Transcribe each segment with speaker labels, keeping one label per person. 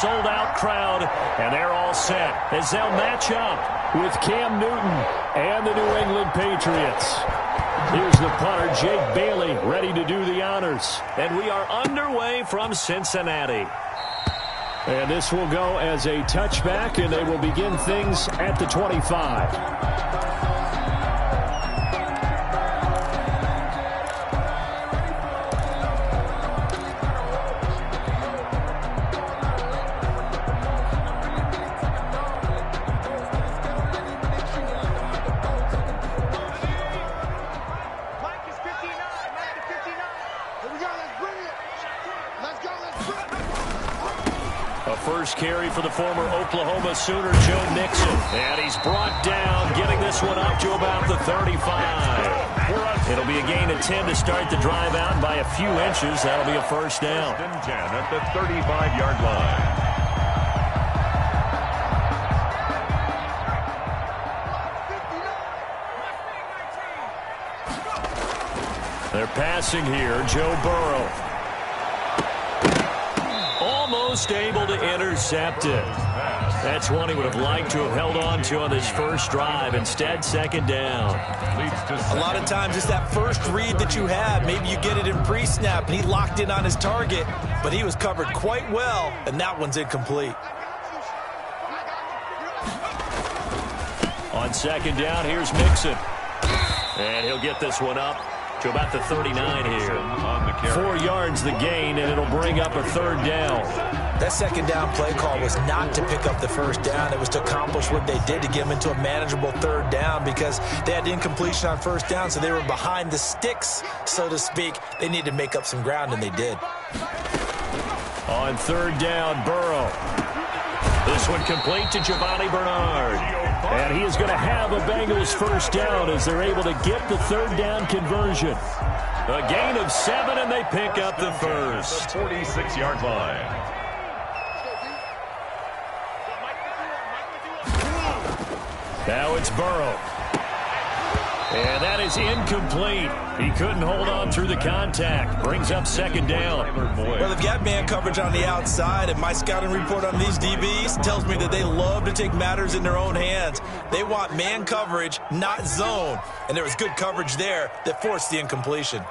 Speaker 1: sold-out crowd, and they're all set as they'll match up with Cam Newton and the New England Patriots. Here's the punter, Jake Bailey, ready to do the honors. And we are underway from Cincinnati. And this will go as a touchback, and they will begin things at the 25. First carry for the former Oklahoma Sooner, Joe Mixon. And he's brought down, getting this one up to about the 35. It'll be a gain of 10 to start the drive out. By a few inches, that'll be a first down.
Speaker 2: 10 at the 35-yard line.
Speaker 1: They're passing here, Joe Burrow. Almost able to intercept it. That's one he would have liked to have held on to on this first drive. Instead, second down.
Speaker 3: A lot of times it's that first read that you have. Maybe you get it in pre-snap, and he locked in on his target, but he was covered quite well, and that one's incomplete.
Speaker 1: On second down, here's Mixon. And he'll get this one up to about the 39 here. 4 yards the gain, and it'll bring up a third down.
Speaker 3: That second down play call was not to pick up the first down. It was to accomplish what they did, to get them into a manageable third down, because they had incompletion on first down, so they were behind the sticks, so to speak. They needed to make up some ground, and they did.
Speaker 1: On third down, Burrow. This one complete to Giovanni Bernard. And he is going to have a Bengals first down as they're able to get the third down conversion. A gain of 7, and they pick up the first.
Speaker 2: 46-yard line.
Speaker 1: Now it's Burrow. And that is incomplete. He couldn't hold on through the contact. Brings up second down.
Speaker 3: Well, they've got man coverage on the outside, and my scouting report on these DBs tells me that they love to take matters in their own hands. They want man coverage, not zone. And there was good coverage there that forced the incompletion.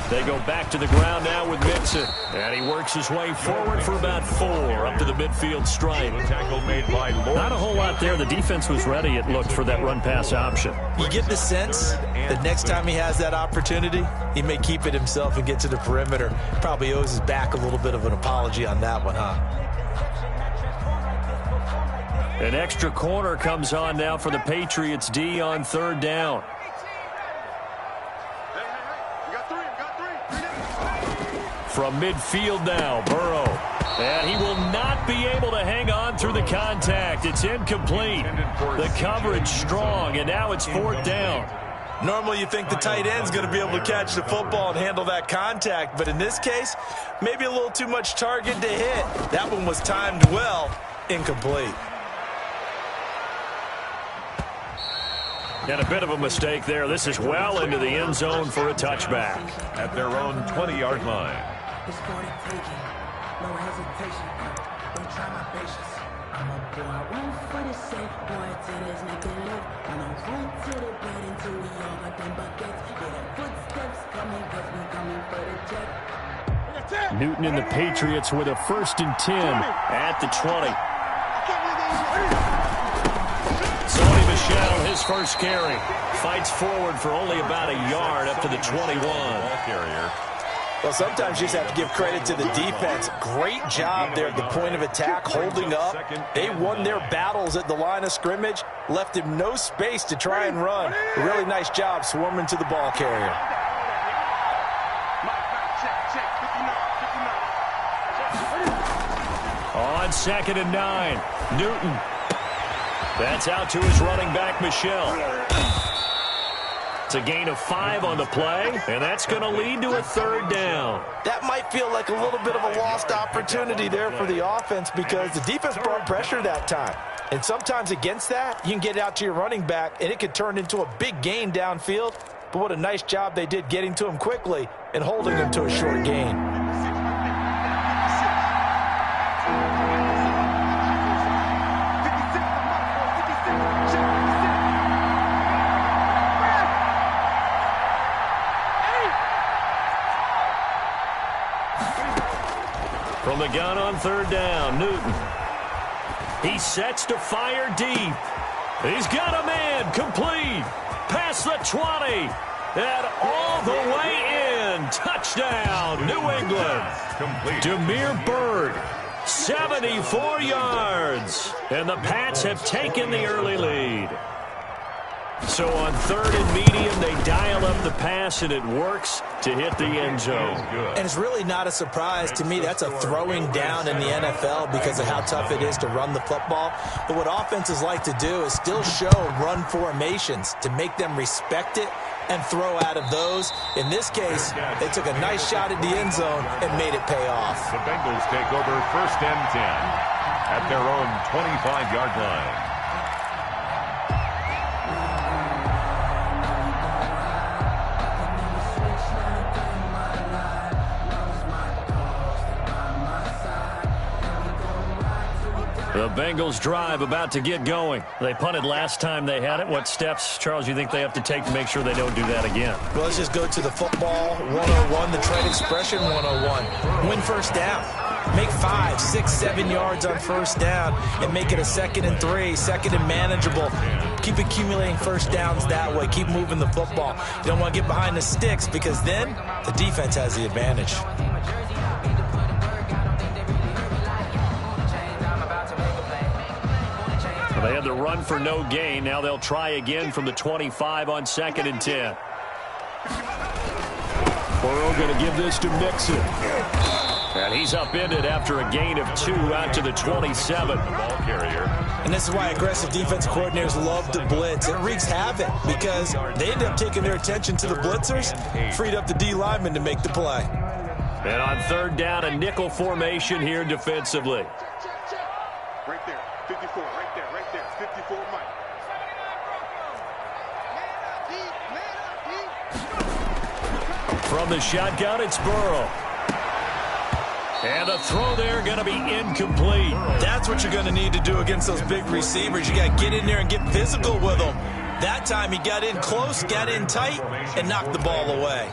Speaker 1: They go back to the ground now with Mixon. And he works his way forward for about 4 up to the midfield stripe.
Speaker 2: Tackle made by Lord.
Speaker 1: Not a whole lot there. The defense was ready, it looked, for that run-pass option.
Speaker 3: You get the sense that next time he has that opportunity, he may keep it himself and get to the perimeter. Probably owes his back a little bit of an apology on that one, huh?
Speaker 1: An extra corner comes on now for the Patriots D on third down. From midfield now, Burrow. And he will not be able to hang on through the contact. It's incomplete. The coverage strong, and now it's fourth down.
Speaker 3: Normally you think the tight end's going to be able to catch the football and handle that contact, but in this case, maybe a little too much target to hit. That one was timed well, incomplete.
Speaker 1: And a bit of a mistake there. This is well into the end zone for a touchback.
Speaker 2: At their own 20-yard line.
Speaker 4: It's for the taking, no hesitation. Don't try my patience. I'm a boy, I won't for the sake. Boy, till there's nothing left. When I run to the bed until we all got them buckets. Yeah, the footsteps coming, cause we coming for the check.
Speaker 1: Newton and the Patriots with a 1st and 10 at the 20. Sony Michel, his first carry. Fights forward for only about a yard up to the 21.
Speaker 2: Ball carrier.
Speaker 3: Well, sometimes you just have to give credit to the defense. Great job there at the point of attack, holding up. They won their battles at the line of scrimmage, left him no space to try and run. A really nice job swarming to the ball carrier.
Speaker 1: On 2nd and 9, Newton. That's out to his running back, Michel. It's a gain of 5 on the play, and that's going to lead to a third down.
Speaker 3: That might feel like a little bit of a lost opportunity there for the offense, because the defense brought pressure that time. And sometimes against that, you can get out to your running back, and it could turn into a big gain downfield. But what a nice job they did getting to him quickly and holding him to a short gain.
Speaker 1: From the gun on third down, Newton. He sets to fire deep. He's got a man complete. Past the 20. And all the way in. Touchdown, New England. Demir Bird, 74 yards. And the Pats have taken the early lead. So on third and medium, they dial up the pass, and it works to hit the end zone.
Speaker 3: And it's really not a surprise to me. That's a throwing down in the NFL because of how tough it is to run the football. But what offenses like to do is still show run formations to make them respect it and throw out of those. In this case, they took a nice shot at the end zone and made it pay off.
Speaker 2: The Bengals take over first and 10 at their own 25-yard line.
Speaker 1: The Bengals drive about to get going. They punted last time they had it. What steps, Charles, you think they have to take to make sure they don't do that again?
Speaker 3: Well, let's just go to the football 101, the trade expression 101. Win first down. Make 5, 6, 7 yards on first down and make it a 2nd and 3, 2nd and manageable. Keep accumulating first downs that way. Keep moving the football. You don't want to get behind the sticks because then the defense has the advantage.
Speaker 1: They had the run for no gain. Now they'll try again from the 25 on 2nd and 10. Burrow going to give this to Mixon. And he's upended after a gain of 2 out to the 27.
Speaker 2: Ball carrier.
Speaker 3: And this is why aggressive defense coordinators love to blitz. It wreaks havoc because they end up taking their attention to the blitzers, freed up the D lineman to make the play.
Speaker 1: And on third down, a nickel formation here defensively.
Speaker 5: Right there, 54, right there, 54, Mike.
Speaker 1: From the shotgun, it's Burrow. And the throw there going to be incomplete.
Speaker 3: That's what you're going to need to do against those big receivers. You got to get in there and get physical with them. That time he got in close, got in tight, and knocked the ball away.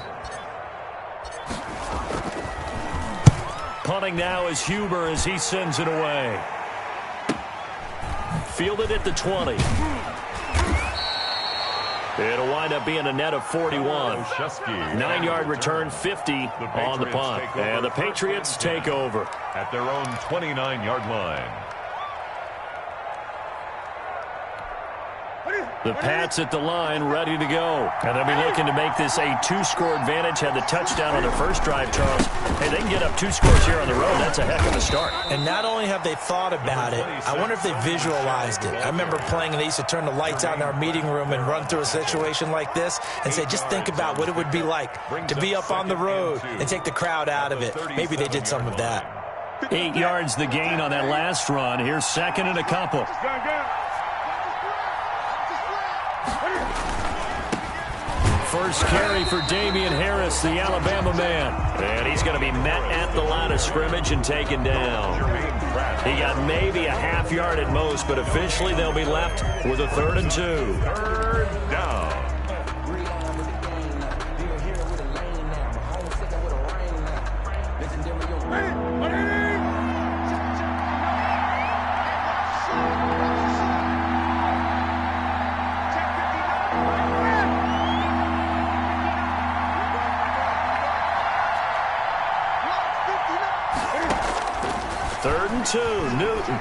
Speaker 1: Punting now is Huber as he sends it away. Fielded at the 20. It'll wind up being a net of 41. 9-yard return, 50 on the punt. And the Patriots take over
Speaker 2: at their own 29-yard line.
Speaker 1: The Pats at the line, ready to go. And they'll be looking to make this a 2-score advantage. Had the touchdown on their first drive, Charles. Hey, they can get up 2 scores here on the road. That's a heck of a start.
Speaker 3: And not only have they thought about it, I wonder if they visualized it. I remember playing, and they used to turn the lights out in our meeting room and run through a situation like this and say, just think about what it would be like to be up on the road and take the crowd out of it. Maybe they did some of that.
Speaker 1: 8 yards the gain on that last run. Here's 2nd and a couple. First carry for Damian Harris, the Alabama man. And he's going to be met at the line of scrimmage and taken down. He got maybe a half yard at most, but officially they'll be left with a 3rd and 2.
Speaker 2: Third down.
Speaker 1: Third and 2, Newton.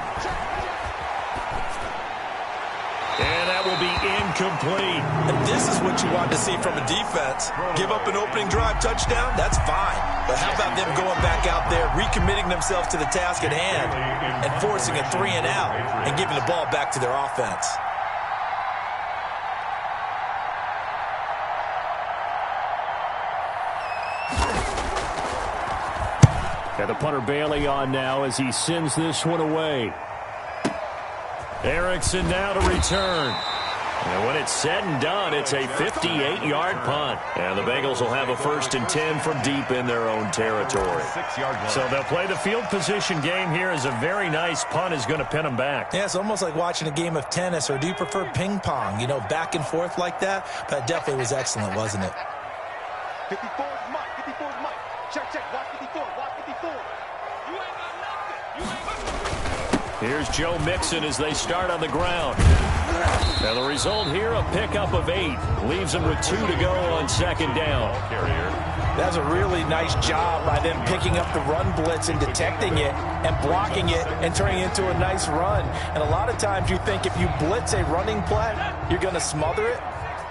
Speaker 1: And that will be incomplete.
Speaker 3: And this is what you want to see from a defense. Give up an opening drive touchdown, that's fine. But how about them going back out there, recommitting themselves to the task at hand, and forcing a 3 and out, and giving the ball back to their offense.
Speaker 1: And the punter Bailey on now as he sends this one away. Erickson now to return. And when it's said and done, it's a 58-yard punt. And the Bengals will have a 1st and 10 from deep in their own territory. So they'll play the field position game here as a very nice punt is going to pin them back.
Speaker 3: Yeah, it's almost like watching a game of tennis, or do you prefer ping pong? You know, back and forth like that? That definitely was excellent, wasn't it?
Speaker 5: 54 is Mike. 54 is Mike. Check, check. Watch 54. Watch 54. You ain't got
Speaker 1: Here's Joe Mixon as they start on the ground. And the result here, a pickup of 8. Leaves them with 2 to go on second down.
Speaker 3: That's a really nice job by them picking up the run blitz and detecting it and blocking it and turning it into a nice run. And a lot of times you think if you blitz a running play, you're going to smother it.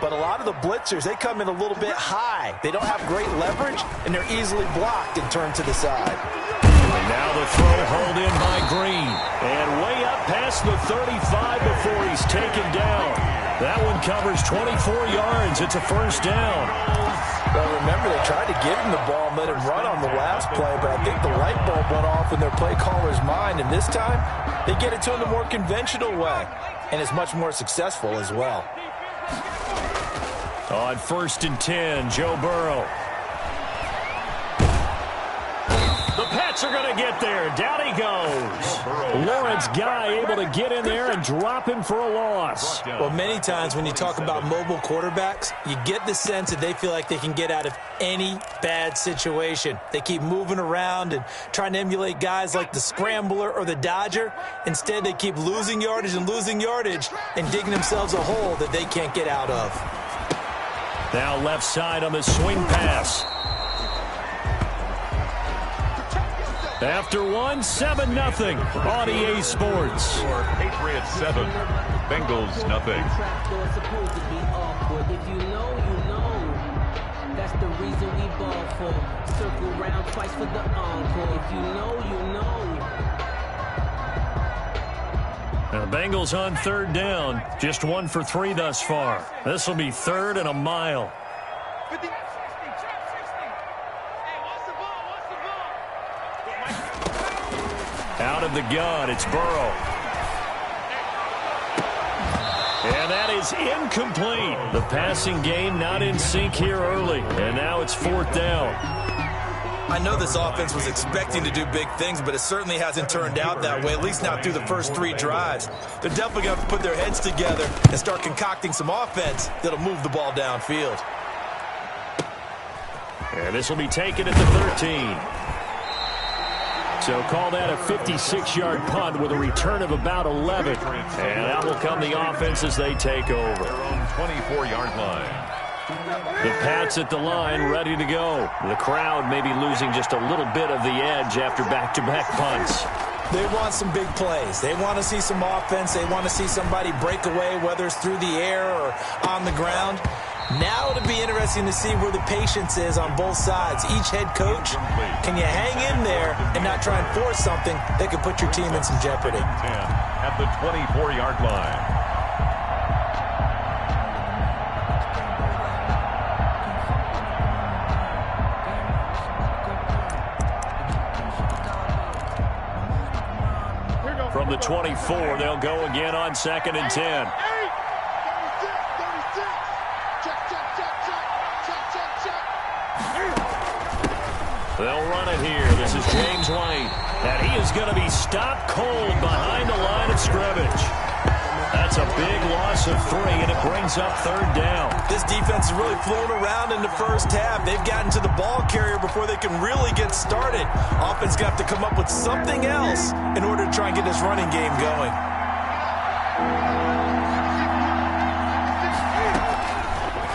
Speaker 3: But a lot of the blitzers, they come in a little bit high. They don't have great leverage, and they're easily blocked and turned to the side.
Speaker 1: And now the throw hauled in by Green. And way up past the 35 before he's taken down. That one covers 24 yards. It's a first down.
Speaker 3: Well, remember, they tried to give him the ball and let him run on the last play, but I think the light bulb went off in their play caller's mind, and this time they get it to him the more conventional way, and it's much more successful as well.
Speaker 1: On 1st and 10, Joe Burrow. The Pats are going to get there. Down he goes. Lawrence Guy able to get in there and drop him for a loss.
Speaker 6: Well, many times when you talk about mobile quarterbacks, you get the sense that they feel like they can get out of any bad situation. They keep moving around and trying to emulate guys like the Scrambler or the Dodger. Instead, they keep losing yardage and digging themselves a hole that they can't get out of.
Speaker 1: Now left side on the swing pass. After 1, 7-0 on EA Sports.
Speaker 2: Patriots 7, Bengals nothing.
Speaker 4: If you know, you know. That's the reason we ball for. Circle round twice for the encore. If you know, you know.
Speaker 1: Now the Bengals on 3rd down. Just 1 for 3 thus far. This will be 3rd and a mile. Out of the gun, it's Burrow. And that is incomplete. The passing game not in sync here early. And now it's 4th down.
Speaker 6: I know this offense was expecting to do big things, but it certainly hasn't turned out that way, at least not through the first 3 drives. They're definitely going to have to put their heads together and start concocting some offense that'll move the ball downfield.
Speaker 1: And this will be taken at the 13. So call that a 56-yard punt with a return of about 11. And that will come the offense as they take over.
Speaker 2: Their own 24-yard line.
Speaker 1: The Pats at the line, ready to go. The crowd may be losing just a little bit of the edge after back-to-back punts.
Speaker 6: They want some big plays. They want to see some offense. They want to see somebody break away, whether it's through the air or on the ground. Now it'll be interesting to see where the patience is on both sides. Each head coach, can you hang in there and not try and force something that could put your team in some jeopardy?
Speaker 2: 10 at the 24-yard line.
Speaker 1: From the 24, they'll go again on 2nd and 10. They'll run it here. This is James White. And he is going to be stopped cold behind the line of scrimmage. That's a big loss of 3, and it brings up 3rd down.
Speaker 6: This defense is really flown around in the first half. They've gotten to the ball carrier before they can really get started. Offense going to have to come up with something else in order to try and get this running game going.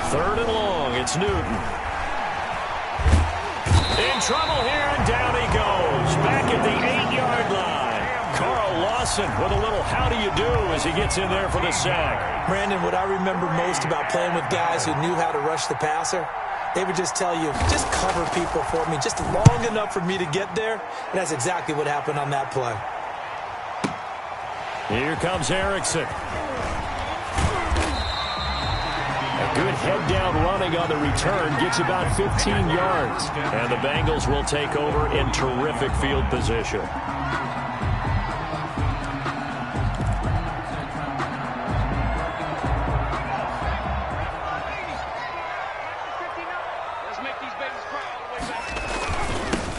Speaker 1: Third and long. It's Newton. In trouble here, and down he goes. Back at the 8-yard line. Carl Lawson with a little how do you do as he gets in there for the sack.
Speaker 6: Brandon, what I remember most about playing with guys who knew how to rush the passer, they would just tell you, just cover people for me, just long enough for me to get there. And that's exactly what happened on that play.
Speaker 1: Here comes Erickson. A good head-down running on the return gets about 15 yards. And the Bengals will take over in terrific field position.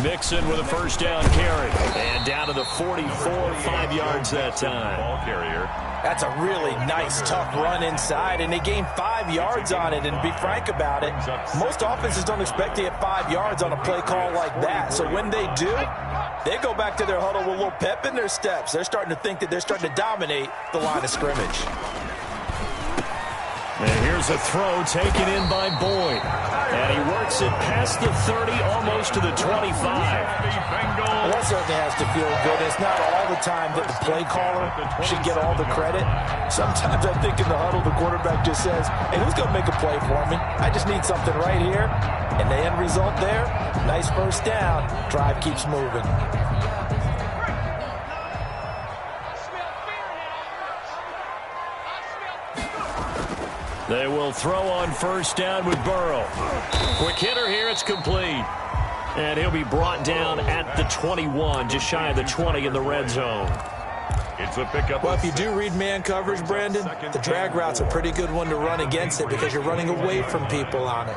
Speaker 1: Mixon with a first down carry. And down to the 44, 5 yards that time.
Speaker 2: Ball carrier.
Speaker 3: That's a really nice, tough run inside, and they gained 5 yards on it. And to be frank about it, most offenses don't expect to get 5 yards on a play call like that. So when they do, They go back to their huddle with a little pep in their steps. They're starting to think that they're starting to dominate the line of scrimmage.
Speaker 1: And here's a throw taken in by Boyd. And he works it past the 30, almost to the 25.
Speaker 3: Well, that certainly has to feel good. It's not all the time that the play caller should get all the credit. Sometimes I think in the huddle, the quarterback just says, hey, who's going to make a play for me? I just need something right here. And the end result there, nice first down. Drive keeps moving.
Speaker 1: They will throw on first down with Burrow. Quick hitter here, it's complete. And he'll be brought down at the 21, just shy of the 20 in the red zone.
Speaker 2: It's a pickup.
Speaker 6: Well, if you do read man coverage, Brandon, the drag route's a pretty good one to run against it because you're running away from people on it.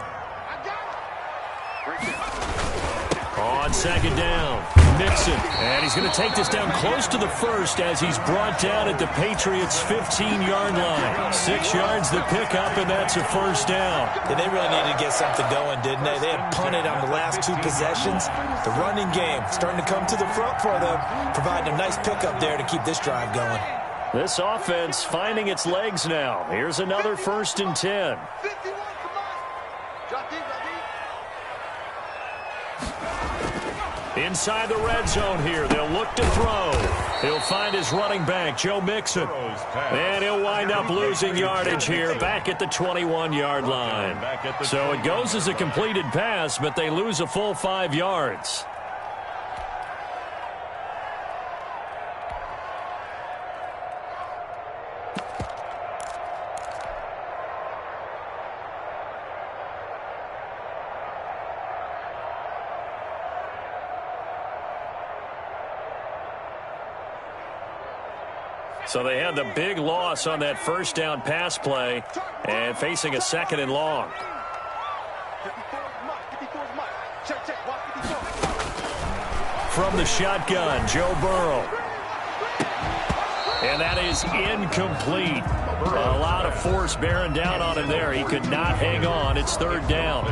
Speaker 1: On second down, Mixon. And he's going to take this down close to the first as he's brought down at the Patriots' 15-yard line. 6 yards the pickup, and that's a first down.
Speaker 6: And they really needed to get something going, didn't they? They had punted on the last 2 possessions. The running game starting to come to the front for them, providing a nice pickup there to keep this drive going.
Speaker 1: This offense finding its legs now. Here's another 1st and 10. Inside the red zone here. They'll look to throw. He'll find his running back, Joe Mixon. And he'll wind up losing yardage here back at the 21-yard line. So it goes as a completed pass, but they lose a full 5 yards. So they had the big loss on that first down pass play and facing a 2nd and long. From the shotgun, Joe Burrow. And that is incomplete. A lot of force bearing down on him there. He could not hang on. It's 3rd down.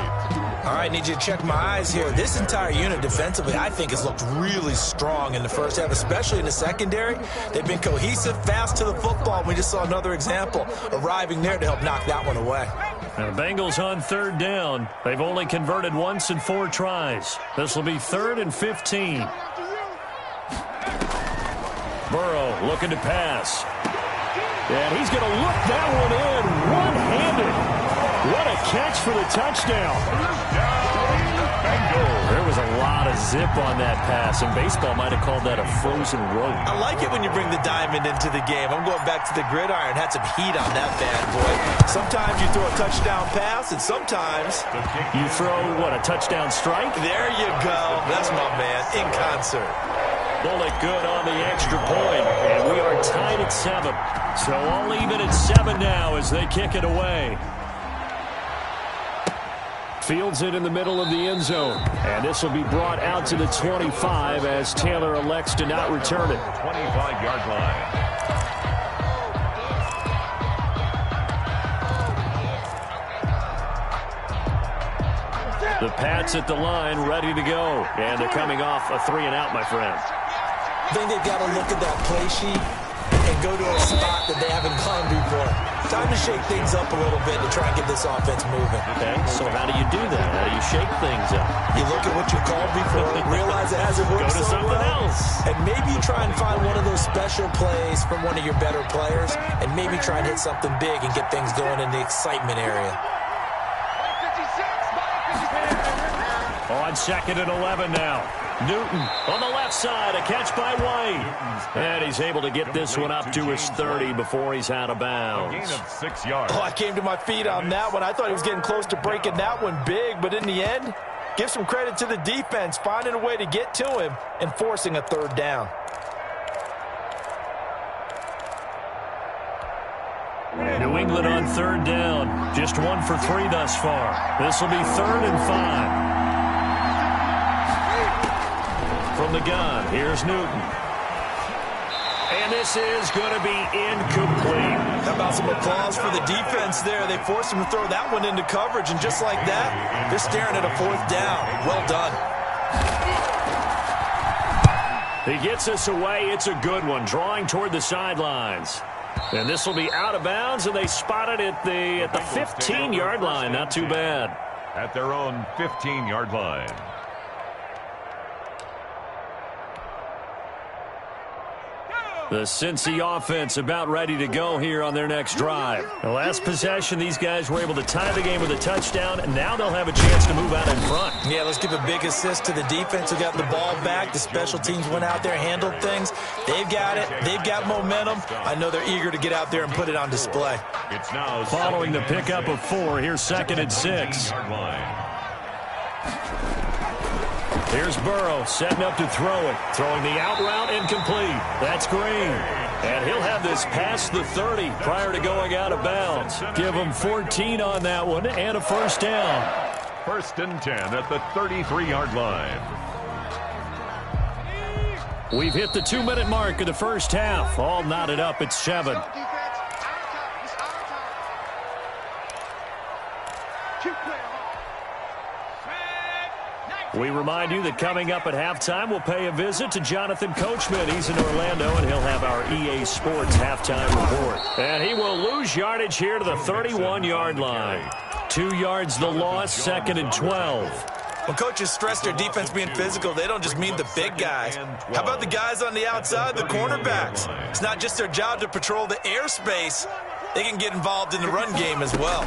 Speaker 6: All right, need you to check my eyes here. This entire unit defensively, I think, has looked really strong in the first half, especially in the secondary. They've been cohesive, fast to the football. We just saw another example arriving there to help knock that one away.
Speaker 1: And the Bengals on 3rd down. They've only converted once in 4 tries. This will be 3rd and 15. Burrow looking to pass. And he's going to look that one in one-handed. What a catch for the touchdown. There was a lot of zip on that pass, and baseball might have called that a frozen rope.
Speaker 6: I like it when you bring the diamond into the game. I'm going back to the gridiron. Had some heat on that bad boy. Sometimes you throw a touchdown pass, and sometimes
Speaker 1: you throw, what, a touchdown strike?
Speaker 6: There you go. That's my man, in concert.
Speaker 1: Bullet good on the extra point, and we are tied at 7. So all even at 7 now as they kick it away. Fields it in the middle of the end zone. And this will be brought out to the 25 as Taylor elects to not return it.
Speaker 2: 25-yard line.
Speaker 1: The Pats at the line, ready to go. And they're coming off a 3-and-out, my friend.
Speaker 6: I think they've got to look at that play sheet and go to a spot that they haven't gone before. Time to shake things up a little bit to try and get this offense moving.
Speaker 1: Okay, so how do you do that? How do you shake things up?
Speaker 6: You look at what you called before, realize it hasn't worked
Speaker 1: Go to
Speaker 6: so
Speaker 1: something
Speaker 6: well,
Speaker 1: else.
Speaker 6: and maybe you try and find one of those special plays from one of your better players, and maybe try and hit something big and get things going in the excitement area.
Speaker 1: On 2nd and 11 now. Newton on the left side, a catch by White. And he's able to get this one up to his 30 before he's out of bounds.
Speaker 2: A gain of 6 yards.
Speaker 6: Oh, I came to my feet on that one. I thought he was getting close to breaking that one big, but in the end, give some credit to the defense, finding a way to get to him and forcing a 3rd down.
Speaker 1: New England on 3rd down. Just 1 for 3 thus far. This will be 3rd and 5. From the gun, here's Newton. And this is going to be incomplete.
Speaker 6: How about some applause for the defense there? They forced him to throw that one into coverage, and just like that, they're staring at a 4th down. Well done.
Speaker 1: He gets us away. It's a good one, drawing toward the sidelines. And this will be out of bounds, and they spotted it at the 15-yard line. Not too bad.
Speaker 2: At their own 15-yard line.
Speaker 1: The Cincy offense about ready to go here on their next drive. The last possession, these guys were able to tie the game with a touchdown, and now they'll have a chance to move out in front.
Speaker 6: Yeah, let's give a big assist to the defense who got the ball back. The special teams went out there, handled things. They've got it. They've got momentum. I know they're eager to get out there and put it on display.
Speaker 2: It's now
Speaker 1: following the pickup of 4. Here's 2nd and 6. Here's Burrow setting up to throw it. Throwing the out route incomplete. That's Green. And he'll have this past the 30 prior to going out of bounds. Give him 14 on that one and a first down.
Speaker 2: 1st and 10 at the 33-yard line.
Speaker 1: We've hit the 2-minute mark of the first half. All knotted up at 7. We remind you that coming up at halftime, we'll pay a visit to Jonathan Coachman. He's in Orlando, and he'll have our EA Sports halftime report. And he will lose yardage here to the 31-yard line. 2 yards the loss, 2nd and 12.
Speaker 6: When coaches stress their defense being physical, they don't just mean the big guys. How about the guys on the outside, the cornerbacks? It's not just their job to patrol the airspace. They can get involved in the run game as well.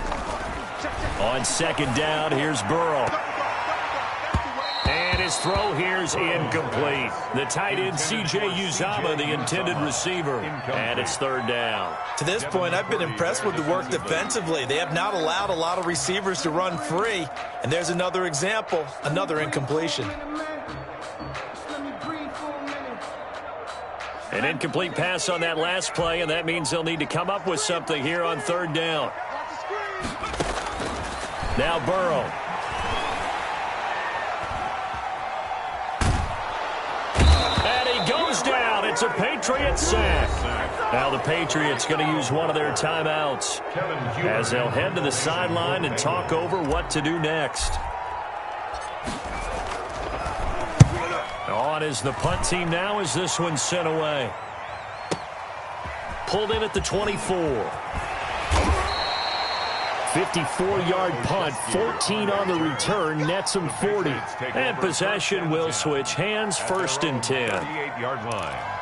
Speaker 1: On 2nd down, here's Burrow. And his throw here's incomplete. The tight end, C.J. Uzomah, the intended receiver. And it's 3rd down.
Speaker 6: To this point, I've been impressed with the work defensively. They have not allowed a lot of receivers to run free. And there's another example, another incompletion.
Speaker 1: An incomplete pass on that last play, and that means they'll need to come up with something here on 3rd down. Now Burrow. It's a Patriot sack. Now the Patriots going to use one of their timeouts as they'll head to the sideline and talk over what to do next. On is the punt team now as this one's sent away. Pulled in at the 24. 54-yard punt, 14 on the return, nets him 40. And possession will switch hands, 1st and 10.
Speaker 2: 38-yard line.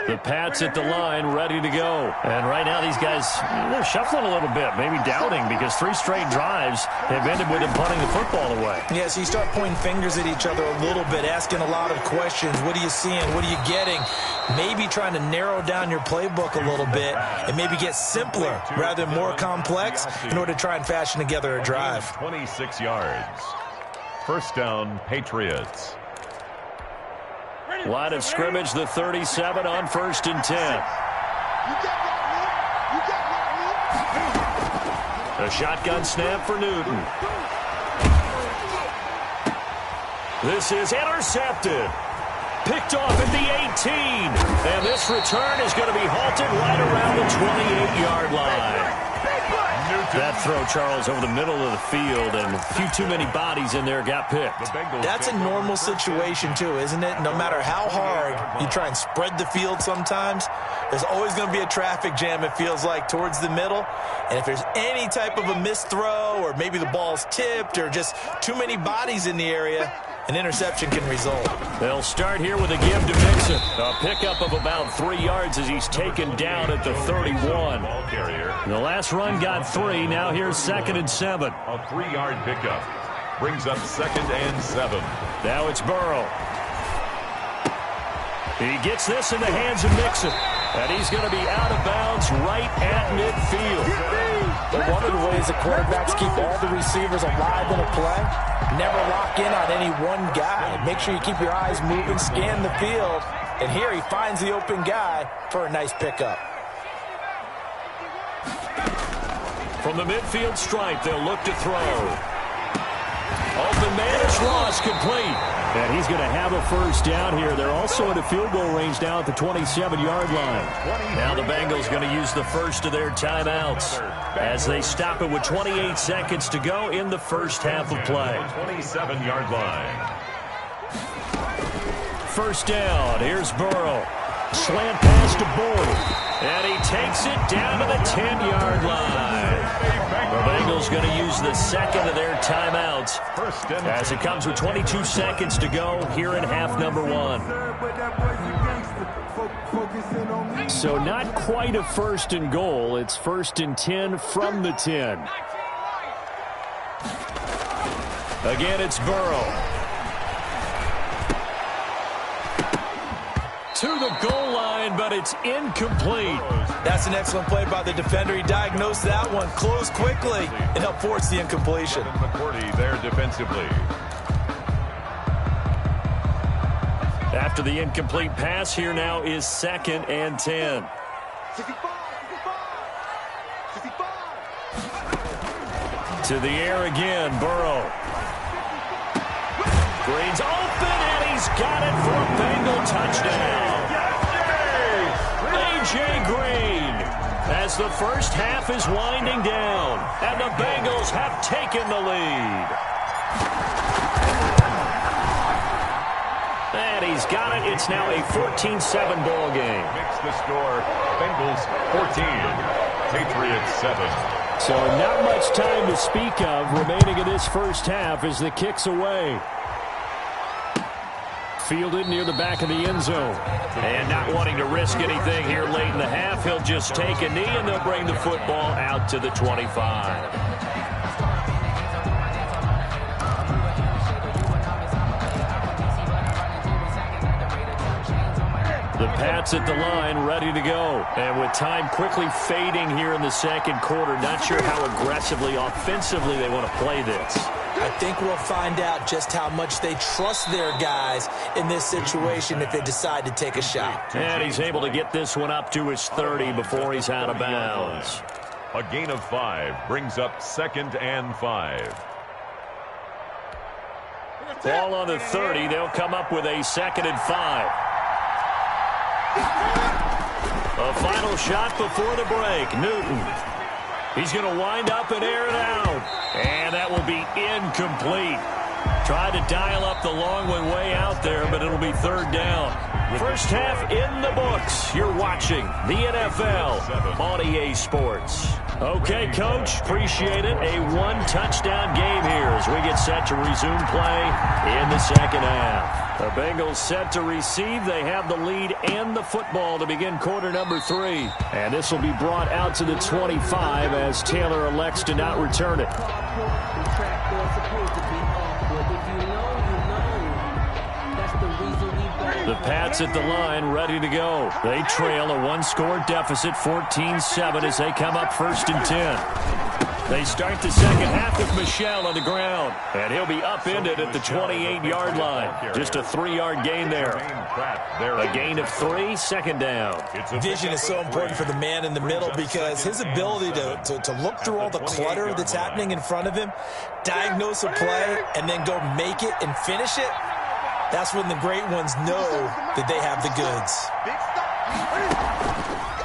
Speaker 1: The Pats at the line, ready to go. And right now these guys, they're shuffling a little bit, maybe doubting, because 3 straight drives have ended with them punting the football away.
Speaker 6: Yeah, so you start pointing fingers at each other a little bit, asking a lot of questions. What are you seeing? What are you getting? Maybe trying to narrow down your playbook a little bit and maybe get simpler rather than more complex in order to try and fashion together a drive.
Speaker 2: 26 yards. 1st down, Patriots.
Speaker 1: Line of scrimmage, the 37 on 1st and 10. A shotgun snap for Newton. This is intercepted. Picked off at the 18. And this return is going to be halted right around the 28-yard line. That throw, Charles, over the middle of the field, and a few too many bodies in there got picked.
Speaker 6: That's a normal situation, too, isn't it? No matter how hard you try and spread the field sometimes, there's always going to be a traffic jam, it feels like, towards the middle. And if there's any type of a missed throw, or maybe the ball's tipped, or just too many bodies in the area, an interception can result.
Speaker 1: They'll start here with a give to Mixon. A pickup of about 3 yards as he's taken down at the 31. The last run got 3. Now here's 2nd and 7.
Speaker 2: A 3-yard pickup brings up 2nd and 7.
Speaker 1: Now it's Burrow. He gets this in the hands of Mixon. And he's going to be out of bounds right at midfield.
Speaker 3: But one of the ways the quarterbacks keep all the receivers alive in a play, never lock in on any one guy. Make sure you keep your eyes moving, scan the field. And here he finds the open guy for a nice pickup.
Speaker 1: From the midfield stripe, they'll look to throw. Open man is lost, complete. And he's going to have a first down here. They're also at a field goal range now at the 27-yard line. Now the Bengals going to use the first of their timeouts as they stop it with 28 seconds to go in the first half of play.
Speaker 2: 27-yard line.
Speaker 1: First down. Here's Burrow. Slant pass to Boyd. And he takes it down to the 10-yard line. The Bengals going to use the second of their timeouts as it comes with 22 seconds to go here in half number one. So not quite a first and goal. It's first and 10 from the 10. Again, it's Burrow. To the goal line, but it's incomplete.
Speaker 3: That's an excellent play by the defender. He diagnosed that one, closed quickly, and helped force the incompletion.
Speaker 2: McCourty there defensively.
Speaker 1: After the incomplete pass, here now is second and 10. To the air again, Burrow. Green's open, and he's got it for a Bengal touchdown. A.J. Green, as the first half is winding down, and the Bengals have taken the lead. And he's got it. It's now a 14-7 ball game.
Speaker 2: Makes the score. Bengals 14, Patriots 7.
Speaker 1: So not much time to speak of remaining in this first half as the kick's away. Fielded near the back of the end zone. And not wanting to risk anything here late in the half, he'll just take a knee and they'll bring the football out to the 25. The Pats at the line, ready to go. And with time quickly fading here in the second quarter, not sure how aggressively, offensively they want to play this.
Speaker 6: I think we'll find out just how much they trust their guys in this situation if they decide to take a shot.
Speaker 1: And he's able to get this one up to his 30 before he's out of bounds.
Speaker 2: A gain of 5 brings up 2nd and 5.
Speaker 1: Ball on the 30. They'll come up with a 2nd and 5. A final shot before the break. Newton. He's going to wind up and air it out. And that will be incomplete. Tried to dial up the long one way out there, but it'll be 3rd down. First half in the books. You're watching the NFL on EA Sports. Okay, Coach, appreciate it. A one-touchdown game here as we get set to resume play in the second half. The Bengals set to receive. They have the lead and the football to begin quarter number 3. And this will be brought out to the 25 as Taylor elects to not return it. The Pats at the line, ready to go. They trail a one-score deficit, 14-7, as they come up 1st and 10. They start the second half with Michel on the ground, and he'll be upended at the 28-yard line. Just a 3-yard gain there. A gain of 3, 2nd down.
Speaker 3: Vision is so important for the man in the middle because his ability to look through all the clutter that's happening in front of him, diagnose a play, and then go make it and finish it, that's when the great ones know that they have the goods.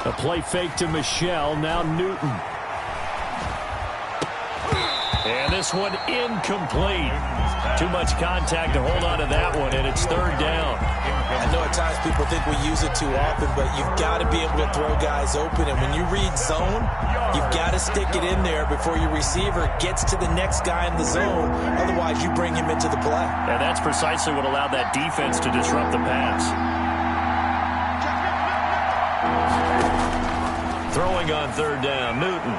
Speaker 1: A play fake to Michel, now Newton. And this one incomplete. Too much contact to hold on to that one, and it's 3rd down.
Speaker 3: I know at times people think we use it too often, but you've got to be able to throw guys open. And when you read zone, you've got to stick it in there before your receiver gets to the next guy in the zone. Otherwise, you bring him into the play.
Speaker 1: And that's precisely what allowed that defense to disrupt the pass. Throwing on 3rd down, Newton.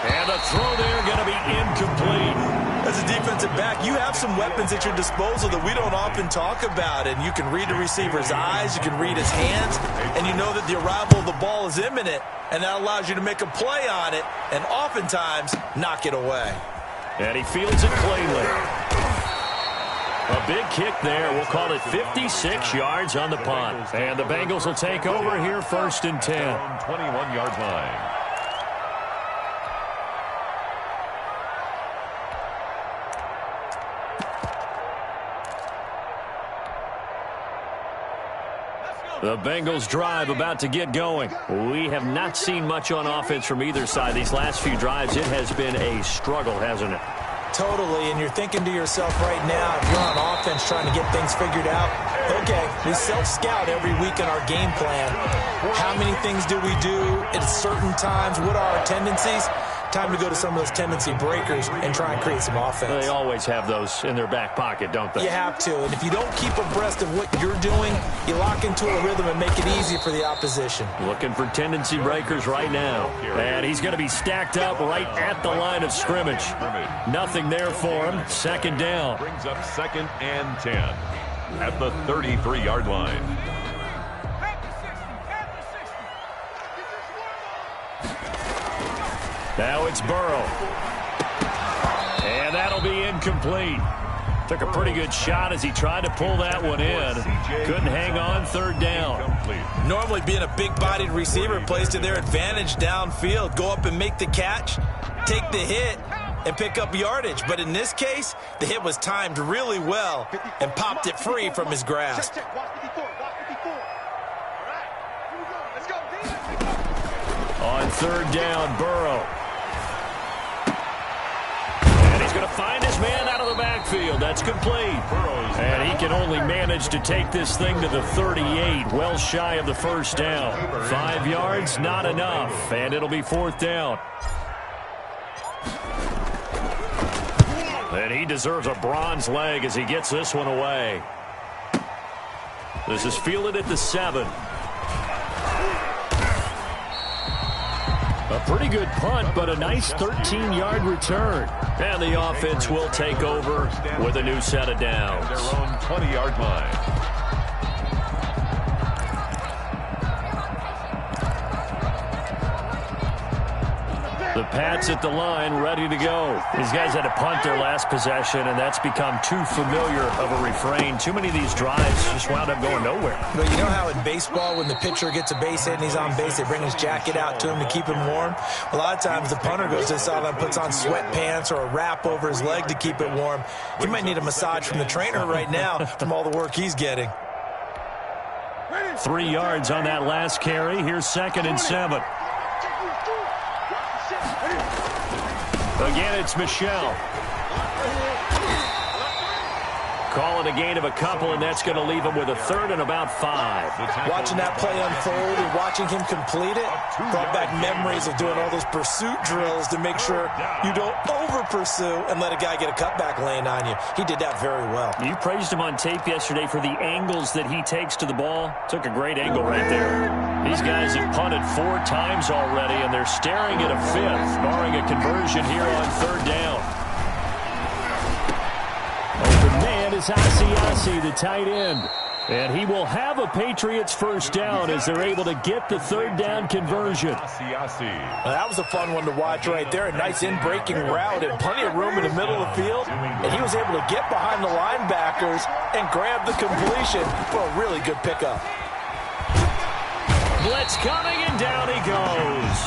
Speaker 1: And the throw there going to be incomplete.
Speaker 3: As a defensive back, you have some weapons at your disposal that we don't often talk about. And you can read the receiver's eyes, you can read his hands, and you know that the arrival of the ball is imminent. And that allows you to make a play on it and oftentimes knock it away.
Speaker 1: And he fields it cleanly. A big kick there. We'll call it 56 yards on the punt. And the Bengals will take over here 1st and 10.
Speaker 2: 21-yard line.
Speaker 1: The Bengals drive about to get going. We have not seen much on offense from either side. These last few drives, it has been a struggle, hasn't it?
Speaker 6: Totally, and you're thinking to yourself right now, if you're on offense trying to get things figured out, okay, we self-scout every week in our game plan. How many things do we do at certain times? What are our tendencies? Time to go to some of those tendency breakers and try and create some offense.
Speaker 1: They always have those in their back pocket, don't they?
Speaker 6: You have to, and if you don't keep abreast of what you're doing, you lock into a rhythm and make it easy for the opposition.
Speaker 1: Looking for tendency breakers right now. And he's going to be stacked up right at the line of scrimmage. Nothing there for him. Second down.
Speaker 2: Brings up 2nd and 10 at the 33-yard line.
Speaker 1: Now it's Burrow. And that'll be incomplete. Took a pretty good shot as he tried to pull that one in. Couldn't hang on, 3rd down.
Speaker 6: Normally being a big-bodied receiver plays to their advantage downfield. Go up and make the catch, take the hit, and pick up yardage. But in this case, the hit was timed really well and popped it free from his grasp.
Speaker 1: On 3rd down, Burrow. Going to find his man out of the backfield. That's complete. And he can only manage to take this thing to the 38, well shy of the 1st down. 5 yards, not enough, and it'll be 4th down. And he deserves a bronze leg as he gets this one away. This is fielded at the 7. A pretty good punt, but a nice 13-yard return. And the offense will take over with a new set of downs.
Speaker 2: Their own 20-yard line.
Speaker 1: The Pats at the line, ready to go. These guys had to punt their last possession, and that's become too familiar of a refrain. Too many of these drives just wound up going nowhere.
Speaker 6: But you know how in baseball, when the pitcher gets a base hit and he's on base, they bring his jacket out to him to keep him warm? A lot of times the punter goes to the sideline, puts on sweatpants or a wrap over his leg to keep it warm. He might need a massage from the trainer right now from all the work he's getting.
Speaker 1: 3 yards on that last carry. Here's 2nd and 7. Again, it's Michel. Call it a gain of a couple, and that's going to leave him with a 3rd and about 5.
Speaker 6: Watching that play unfold and watching him complete it brought back memories of doing all those pursuit drills to make sure you don't over-pursue and let a guy get a cutback laying on you. He did that very well.
Speaker 1: You praised him on tape yesterday for the angles that he takes to the ball. Took a great angle right there. These guys have punted 4 times already, and they're staring at a 5th, barring a conversion here on 3rd down. Open man is Asiasi, the tight end. And he will have a Patriots 1st down as they're able to get the 3rd down conversion.
Speaker 6: Well, that was a fun one to watch right there. A nice in-breaking route and plenty of room in the middle of the field. And he was able to get behind the linebackers and grab the completion for a really good pickup.
Speaker 1: Blitz coming, and down he goes.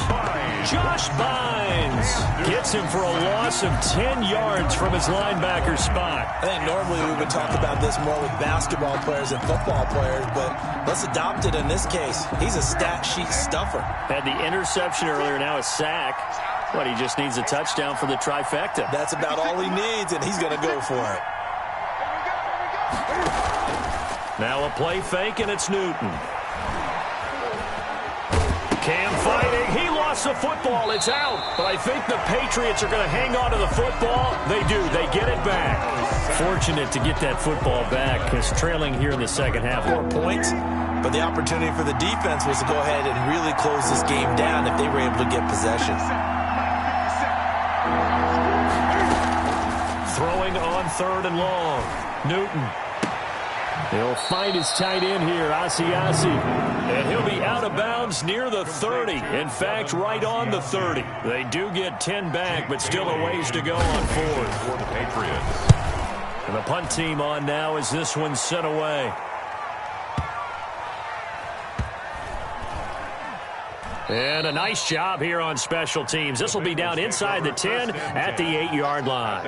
Speaker 1: Josh Bynes gets him for a loss of 10 yards from his linebacker spot.
Speaker 6: I think normally we would talk about this more with basketball players and football players, but let's adopt it in this case. He's a stat sheet stuffer.
Speaker 1: Had the interception earlier, now a sack. But he just needs a touchdown for the trifecta.
Speaker 6: That's about all he needs, and he's going to go for it.
Speaker 1: Now a play fake, and it's Newton. Cam fighting. He lost the football. It's out. But I think the Patriots are going to hang on to the football. They do. They get it back. Fortunate to get that football back because trailing here in the second half.
Speaker 6: 4 points, but the opportunity for the defense was to go ahead and really close this game down if they were able to get possession.
Speaker 1: Throwing on 3rd and long. Newton. He'll find his tight end here, Asiasi. And he'll be out of bounds near the 30. In fact, right on the 30. They do get 10 back, but still a ways to go on 4th.
Speaker 2: For the Patriots.
Speaker 1: And the punt team on now as this one's sent away. And a nice job here on special teams. This will be down inside the 10 at the 8-yard line.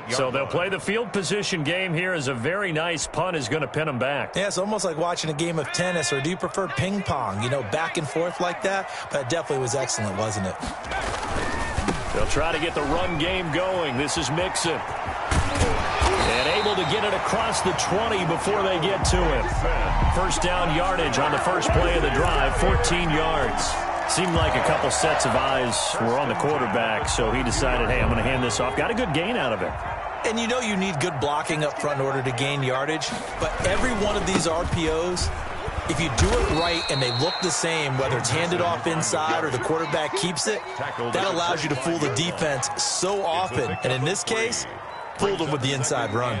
Speaker 1: So they'll play the field position game here as a very nice punt is going to pin them back.
Speaker 6: Yeah, it's almost like watching a game of tennis, or do you prefer ping pong? You know, back and forth like that? But it definitely was excellent, wasn't it?
Speaker 1: They'll try to get the run game going. This is Mixon. And able to get it across the 20 before they get to him. First down yardage on the first play of the drive, 14 yards. Seemed like a couple sets of eyes were on the quarterback, so he decided, hey, I'm going to hand this off. Got a good gain out of it.
Speaker 6: And you know you need good blocking up front in order to gain yardage, but every one of these RPOs, if you do it right and they look the same, whether it's handed off inside or the quarterback keeps it, that allows you to fool the defense so often. And in this case, fooled them with the inside run.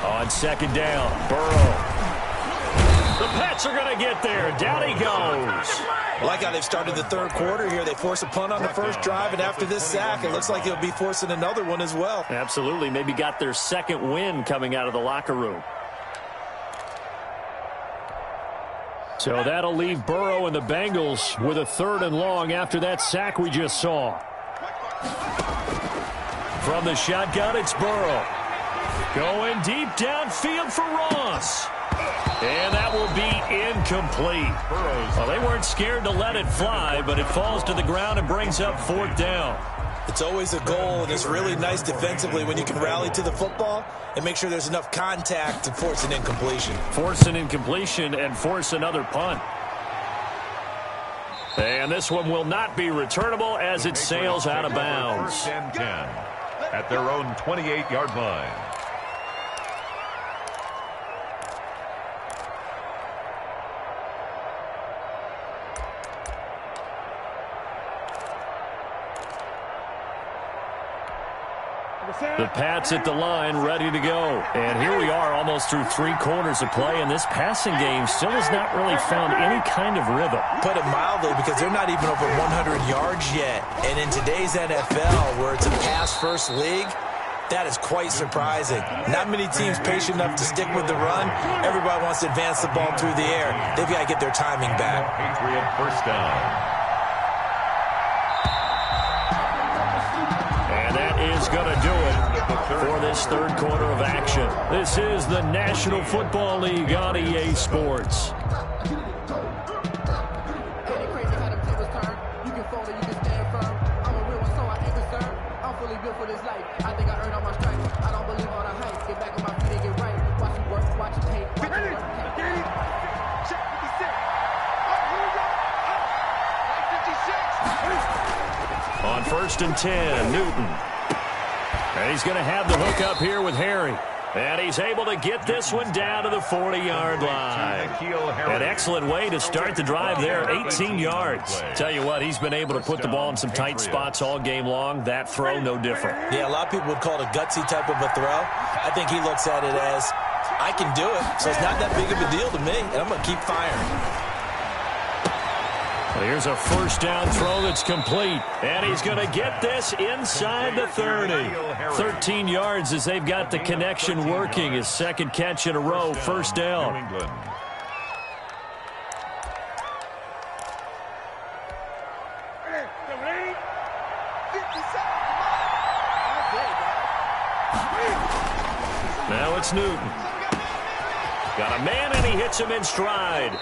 Speaker 1: On second down, Burrow. The Pats are going to get there. Down he goes.
Speaker 6: I like how they've started the third quarter here. They force a punt on the first drive, and after this sack, it looks like they'll be forcing another one as well.
Speaker 1: Absolutely. Maybe got their second win coming out of the locker room. So that'll leave Burrow and the Bengals with a 3rd and long after that sack we just saw. From the shotgun, it's Burrow. Going deep downfield for Ross. And that will be incomplete. Well, they weren't scared to let it fly, but it falls to the ground and brings up 4th down.
Speaker 6: It's always a goal, and it's really nice defensively when you can rally to the football and make sure there's enough contact to force an incompletion.
Speaker 1: Force an incompletion and force another punt. And this one will not be returnable as it sails out of bounds.
Speaker 2: 1st and 10 at their own 28-yard line.
Speaker 1: The Pats at the line, ready to go. And here we are almost through 3 quarters of play, and this passing game still has not really found any kind of rhythm.
Speaker 6: Put it mildly, because they're not even over 100 yards yet. And in today's NFL, where it's a pass-first league, that is quite surprising. Not many teams patient enough to stick with the run. Everybody wants to advance the ball through the air. They've got to get their timing back.
Speaker 2: Patriot first down.
Speaker 1: Is going to do it for this 3rd quarter of action. This is the National Football League on EA Sports. On 1st and 10, Newton. And he's going to have the hook up here with Harry. And he's able to get this one down to the 40-yard line. An excellent way to start the drive there, 18 yards. Tell you what, he's been able to put the ball in some tight spots all game long. That throw, no different.
Speaker 6: Yeah, a lot of people would call it a gutsy type of a throw. I think he looks at it as, I can do it, so it's not that big of a deal to me, and I'm going to keep firing.
Speaker 1: Here's a first down throw that's complete. And he's going to get this inside the 30. 13 yards as they've got the connection working. His 2nd catch in a row, 1st down. Now it's Newton. Got a man, and he hits him in stride.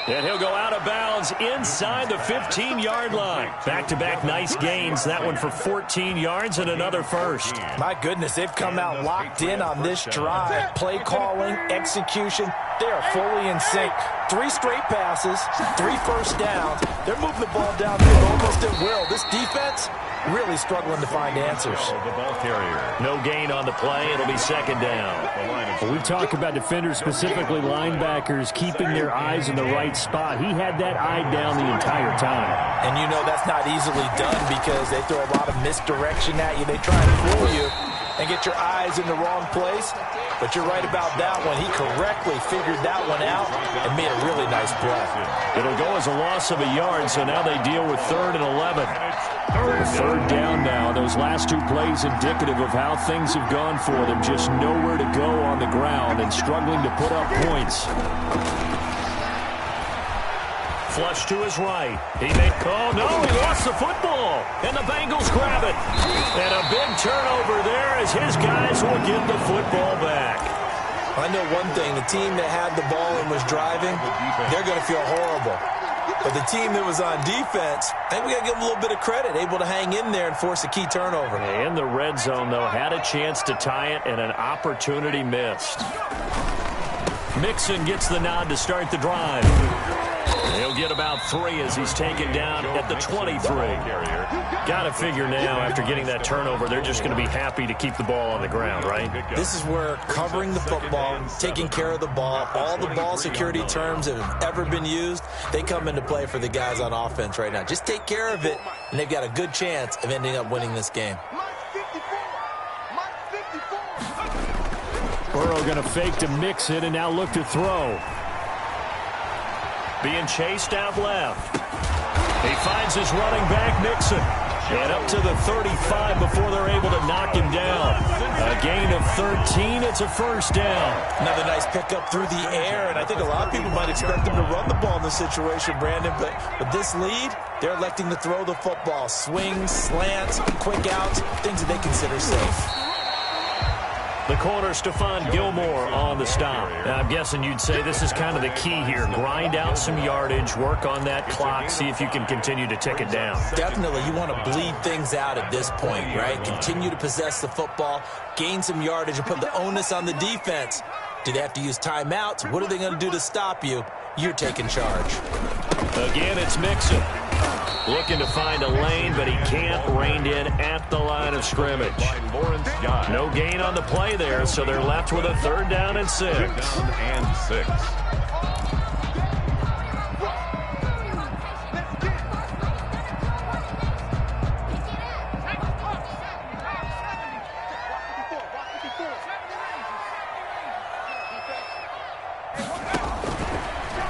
Speaker 1: And he'll go out of bounds inside the 15-yard line. Back-to-back nice gains. That one for 14 yards and another first.
Speaker 6: My goodness, they've come out locked in on this drive. Play calling, execution, they are fully in sync. 3 straight passes, 3 first downs. They're moving the ball downfield almost at will. This defense really struggling to find answers.
Speaker 2: The ball carrier.
Speaker 1: No gain on the play. It'll be 2nd down.
Speaker 7: Well, we talk about defenders, specifically linebackers, keeping their eyes in the right spot. He had that eye down the entire time.
Speaker 6: And you know that's not easily done because they throw a lot of misdirection at you. They try and fool you and get your eyes in the wrong place. But you're right about that one. He correctly figured that one out and made a really nice play.
Speaker 1: It'll go as a loss of a yard, so now they deal with 3rd and 11. Third down now. Those last two plays indicative of how things have gone for them. Just nowhere to go on the ground and struggling to put up points. Flush to his right. He made call. No, he lost the football. And the Bengals grab it. And a big turnover there as his guys will get the football back.
Speaker 6: I know one thing. The team that had the ball and was driving, they're going to feel horrible. But the team that was on defense, I think we got to give them a little bit of credit, able to hang in there and force a key turnover.
Speaker 1: In the red zone, though, had a chance to tie it and an opportunity missed. Mixon gets the nod to start the drive. He'll get about 3 as he's taken down at the 23. Got to figure now, after getting that turnover, they're just going to be happy to keep the ball on the ground, right?
Speaker 6: This is where covering the football, taking care of the ball, all the ball security terms that have ever been used, they come into play for the guys on offense right now. Just take care of it, and they've got a good chance of ending up winning this game.
Speaker 1: Burrow going to fake to Mixon and now look to throw. Being chased out left. He finds his running back, Mixon. And up to the 35 before they're able to knock him down. A gain of 13. It's a first down.
Speaker 6: Another nice pickup through the air, and I think a lot of people might expect them to run the ball in this situation, Brandon. But with this lead, they're electing to throw the football. Swings, slants, quick outs, things that they consider safe.
Speaker 1: The corner, Stephon Gilmore, on the stop. Now, I'm guessing you'd say this is kind of the key here. Grind out some yardage, work on that clock, see if you can continue to tick it down.
Speaker 6: Definitely. You want to bleed things out at this point, right? Continue to possess the football, gain some yardage, and put the onus on the defense. Do they have to use timeouts? What are they going to do to stop you? You're taking charge.
Speaker 1: Again, it's Mixon. Looking to find a lane, but he can't. Reined in at the line of scrimmage. No gain on the play there, so they're left with a 3rd down and 6.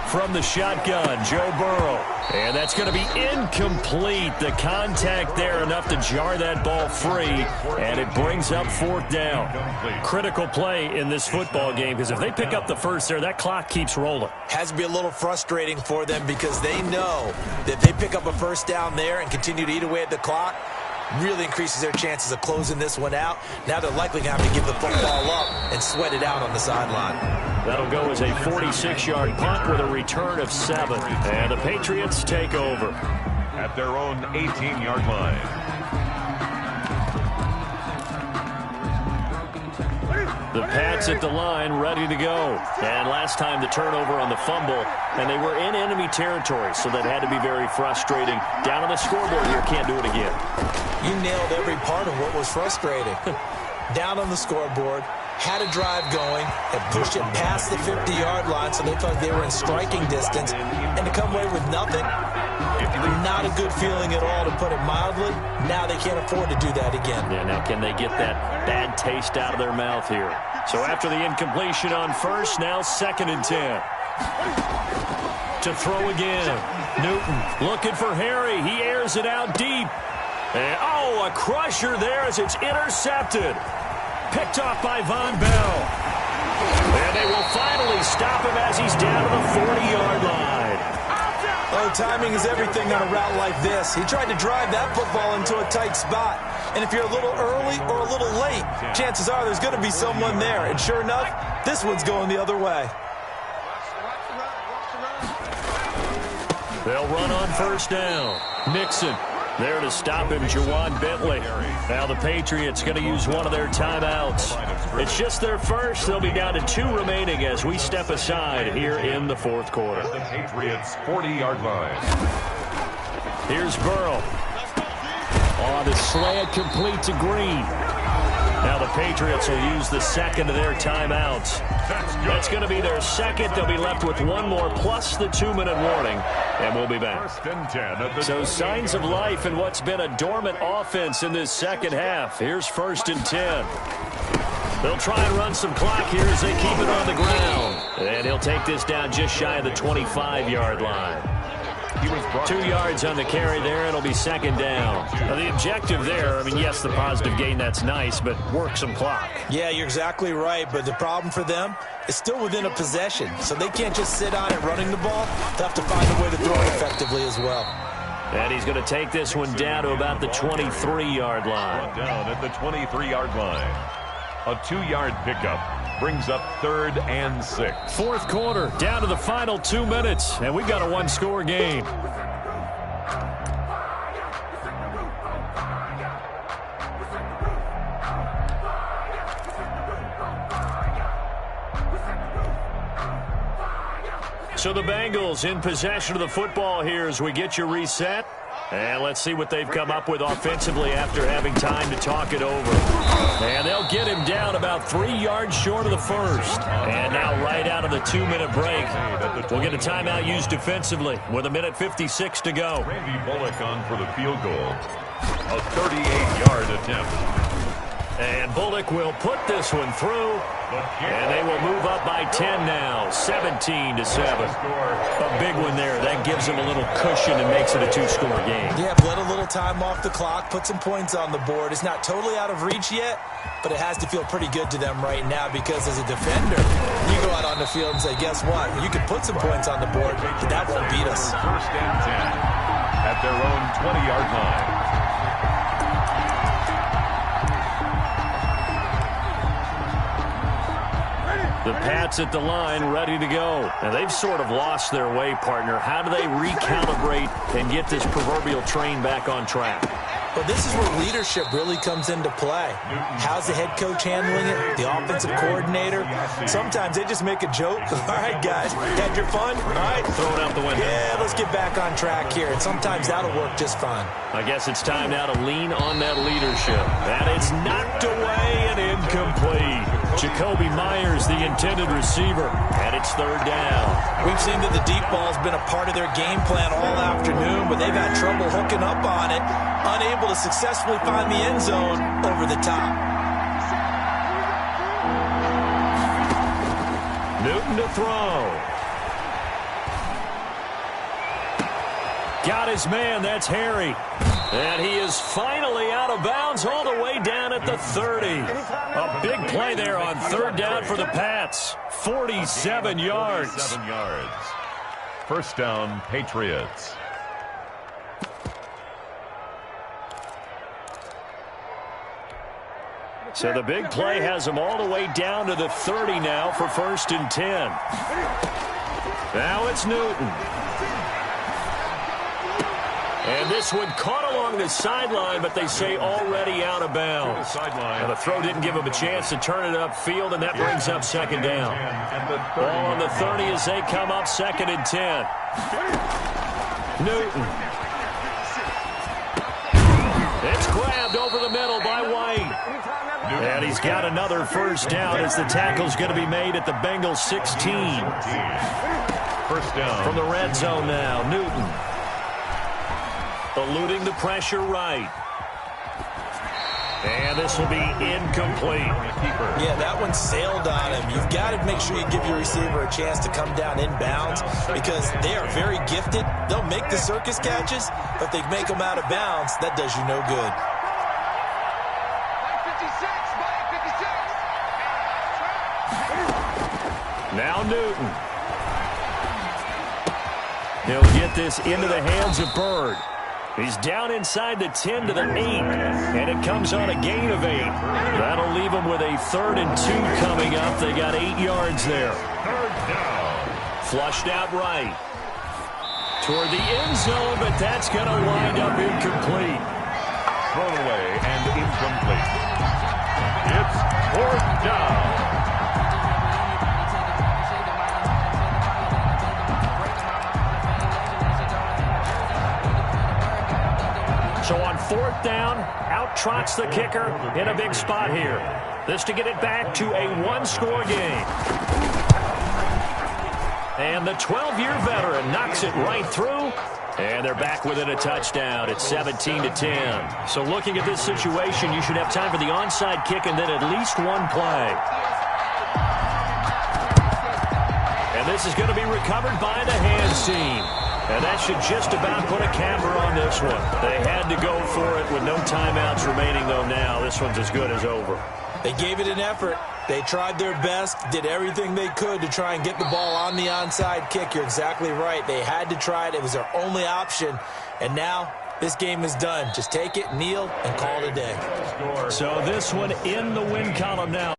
Speaker 1: From the shotgun, Joe Burrow. And that's going to be incomplete. The contact there enough to jar that ball free. And it brings up 4th down. Critical play in this football game because if they pick up the first there, that clock keeps rolling.
Speaker 6: Has to be a little frustrating for them because they know that if they pick up a first down there and continue to eat away at the clock, really increases their chances of closing this one out. Now they're likely going to have to give the football up and sweat it out on the sideline.
Speaker 1: That'll go as a 46-yard punt with a return of 7. And the Patriots take over
Speaker 2: at their own 18-yard line.
Speaker 1: The Pats at the line, ready to go. And last time the turnover on the fumble, and they were in enemy territory, so that had to be very frustrating. Down on the scoreboard here, can't do it again.
Speaker 6: You nailed every part of what was frustrating. Down on the scoreboard, had a drive going, had pushed it past the 50-yard line, so they thought they were in striking distance, and to come away with nothing, not a good feeling at all, to put it mildly. Now they can't afford to do that again.
Speaker 1: Yeah, now can they get that bad taste out of their mouth here? So after the incompletion on first, now 2nd and 10. To throw again. Newton looking for Harry. He airs it out deep. And, a crusher there as it's intercepted. Picked off by Von Bell. And they will finally stop him as he's down to the 40-yard line.
Speaker 6: Oh, timing is everything on a route like this. He tried to drive that football into a tight spot. And if you're a little early or a little late, chances are there's going to be someone there. And sure enough, this one's going the other way.
Speaker 1: They'll run on first down. Mixon there to stop him, Juwan Bentley. Now the Patriots going to use one of their timeouts. It's just their first. They'll be down to 2 remaining as we step aside here in the 4th quarter.
Speaker 2: The Patriots 40-yard line.
Speaker 1: Here's Burrow. On the slant, complete to Green. Now the Patriots will use the 2nd of their timeouts. That's going to be their 2nd. They'll be left with 1 more plus the 2-minute warning, and we'll be back. So signs of life in what's been a dormant offense in this second half. Here's 1st and 10. They'll try and run some clock here as they keep it on the ground. And he'll take this down just shy of the 25-yard line.
Speaker 2: He was brought
Speaker 1: 2 yards on the carry there. It'll be second down. Now, the objective there, I mean, yes, the positive gain, that's nice, but work some clock.
Speaker 6: Yeah, you're exactly right, but the problem for them is still within a possession, so they can't just sit on it running the ball. They'll have to find a way to throw it effectively as well.
Speaker 1: And he's going to take this one down to about the 23-yard line.
Speaker 2: down at the 23-yard line. A 2-yard pickup brings up 3rd and 6.
Speaker 1: Fourth quarter, down to the final 2 minutes, and we've got a one-score game. So the Bengals in possession of the football here as we get you reset. And let's see what they've come up with offensively after having time to talk it over. And they'll get him down about 3 yards short of the first. And now right out of the 2-minute break, we'll get a timeout used defensively with 1:56 to go.
Speaker 2: Randy Bullock on for the field goal. A 38-yard attempt.
Speaker 1: And Bullock will put this one through. And they will move up by 10 now, 17-7. A big one there. That gives them a little cushion and makes it a 2-score game.
Speaker 6: Yeah, let a little time off the clock, put some points on the board. It's not totally out of reach yet, but it has to feel pretty good to them right now because as a defender, you go out on the field and say, guess what? You can put some points on the board, but that won't beat us.
Speaker 2: 1st and 10 at their own 20-yard line.
Speaker 1: The Pats at the line, ready to go. And they've sort of lost their way, partner. How do they recalibrate and get this proverbial train back on track?
Speaker 6: Well, this is where leadership really comes into play. How's the head coach handling it? The offensive coordinator? Sometimes they just make a joke. All right, guys, had your fun? All right.
Speaker 1: Throw it out the window.
Speaker 6: Yeah, let's get back on track here. And sometimes that'll work just fine.
Speaker 1: I guess it's time now to lean on that leadership. And it's knocked away and incomplete. Jacoby Myers, the intended receiver, and it's 3rd down.
Speaker 6: We've seen that the deep ball's been a part of their game plan all afternoon, but they've had trouble hooking up on it, unable to successfully find the end zone over the top.
Speaker 1: Newton to throw. Got his man, that's Harry. And he is finally out of bounds all the way down at the 30. A big play there on 3rd down for the Pats. 47 yards.
Speaker 2: 47 yards. 1st down, Patriots.
Speaker 1: So the big play has them all the way down to the 30 now for 1st and 10. Now it's Newton. And this one caught along the sideline, but they say already out of bounds. And the throw didn't give him a chance to turn it upfield, and that brings up 2nd down. Ball on the 30 as they come up 2nd and 10. Newton. It's grabbed over the middle by White. And he's got another 1st down as the tackle's going to be made at the Bengals 16.
Speaker 2: 1st down.
Speaker 1: From the red zone now, Newton. Eluding the pressure right. And this will be incomplete.
Speaker 6: Yeah, that one sailed on him. You've got to make sure you give your receiver a chance to come down inbounds because they are very gifted. They'll make the circus catches, but they make them out of bounds. That does you no good.
Speaker 1: Now Newton. He'll get this into the hands of Bird. He's down inside the 10 to the 8, and it comes on a gain of 8. That'll leave him with a 3rd and 2 coming up. They got 8 yards there.
Speaker 2: 3rd down.
Speaker 1: Flushed out right. Toward the end zone, but that's going to wind up incomplete.
Speaker 2: Thrown away and incomplete. It's 4th down.
Speaker 1: So on 4th down, out trots the kicker in a big spot here. This to get it back to a 1-score game. And the 12-year veteran knocks it right through. And they're back within a touchdown. It's 17-10. So looking at this situation, you should have time for the onside kick and then at least one play. And this is going to be recovered by the hands team. And that should just about put a camber on this one. They had to go for it with no timeouts remaining, though, now. This one's as good as over.
Speaker 6: They gave it an effort. They tried their best, did everything they could to try and get the ball on the onside kick. You're exactly right. They had to try it. It was their only option. And now this game is done. Just take it, kneel, and call it a day.
Speaker 1: So this one in the win column now.